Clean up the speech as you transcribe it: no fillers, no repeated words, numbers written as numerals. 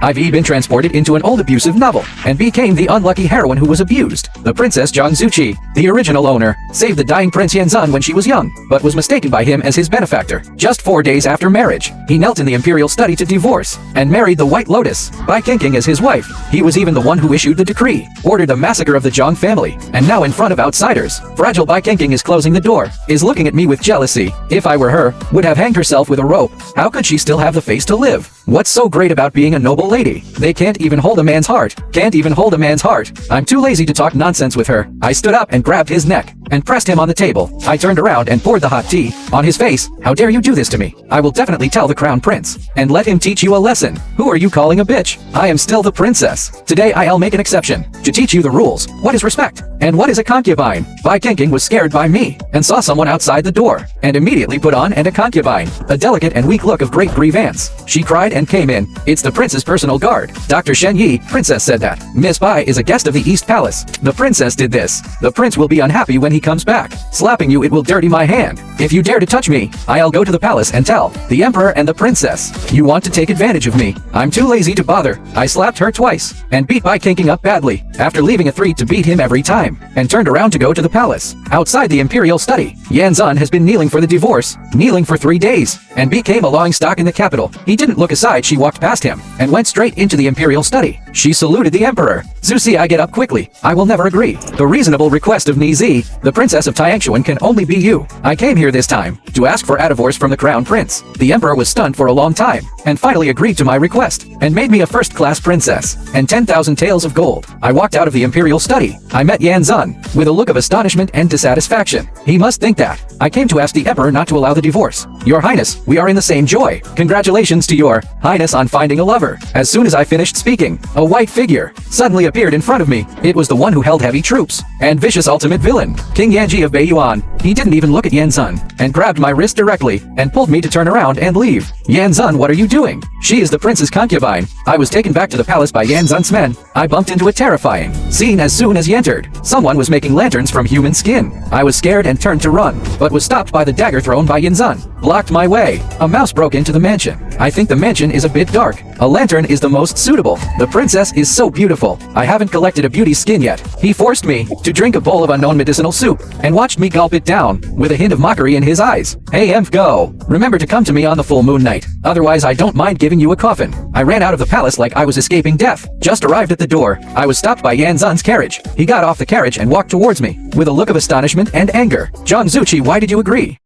I've been transported into an old abusive novel, and became the unlucky heroine who was abused. The Princess Jiangzuchi, the original owner, saved the dying Prince Yanzun when she was young, but was mistaken by him as his benefactor. Just 4 days after marriage, he knelt in the imperial study to divorce, and married the White Lotus, Bai Qingqing as his wife. He was even the one who issued the decree, ordered the massacre of the Zhang family, and now in front of outsiders, fragile Bai Qingqing is closing the door, is looking at me with jealousy. If I were her, would have hanged herself with a rope. How could she still have the face to live? What's so great about being a noble lady? They can't even hold a man's heart. Can't even hold a man's heart. I'm too lazy to talk nonsense with her. I stood up and grabbed his neck, and pressed him on the table. I turned around and poured the hot tea on his face. How dare you do this to me? I will definitely tell the crown prince, and let him teach you a lesson. Who are you calling a bitch? I am still the princess. Today I'll make an exception, to teach you the rules. What is respect? And what is a concubine? Bai Qingqing was scared by me, and saw someone outside the door, and immediately put on a concubine, a delicate and weak look of great grievance. She cried and came in. It's the prince's personal guard. Dr. Shen Yi, princess said that Miss Bai is a guest of the East Palace. The princess did this. The prince will be unhappy when he comes back. Slapping you, it will dirty my hand. If you dare to touch me, I'll go to the palace and tell the emperor and the princess. You want to take advantage of me. I'm too lazy to bother. I slapped her twice, and beat Bai Qingqing up badly, after leaving a 3 to beat him every time, and turned around to go to the palace. Outside the imperial study, Yanzun has been kneeling for the divorce, kneeling for 3 days, and became a laughing stock in the capital. He didn't look aside. She walked past him, and went straight into the imperial study. She saluted the emperor. Zusi, I get up quickly. I will never agree. The reasonable request of Nizi, the princess of Tiangshuan, can only be you. I came here this time, to ask for a divorce from the crown prince. The emperor was stunned for a long time, and finally agreed to my request, and made me a first-class princess, and 10,000 taels of gold. I walked out of the imperial study. I met Yanzun, with a look of astonishment and dissatisfaction. He must think that I came to ask the emperor not to allow the divorce. Your Highness, we are in the same joy. Congratulations to your Highness on finding a lover. As soon as I finished speaking, a white figure suddenly appeared in front of me. It was the one who held heavy troops, and vicious ultimate villain, King Yanji of Beiyuan. He didn't even look at Yanzun, and grabbed my wrist directly, and pulled me to turn around and leave. Yanzun, what are you doing? She is the prince's concubine. I was taken back to the palace by Yanzun's men. I bumped into a terrifying scene as soon as he entered. Someone was making lanterns from human skin. I was scared and turned to run, but was stopped by the dagger thrown by Yanzun. Blocked my way. A mouse broke into the mansion. I think the mansion is a bit dark. A lantern is the most suitable. The princess is so beautiful. I haven't collected a beauty skin yet. He forced me to drink a bowl of unknown medicinal soup, and watched me gulp it down, with a hint of mockery in his eyes. Hey Emph, go. Remember to come to me on the full moon night. Otherwise I don't mind giving you a coffin. I ran out of the palace like I was escaping death. Just arrived at the door, I was stopped by Yanzun's carriage. He got off the carriage and walked towards me, with a look of astonishment and anger. Jiangzuchi, why did you agree?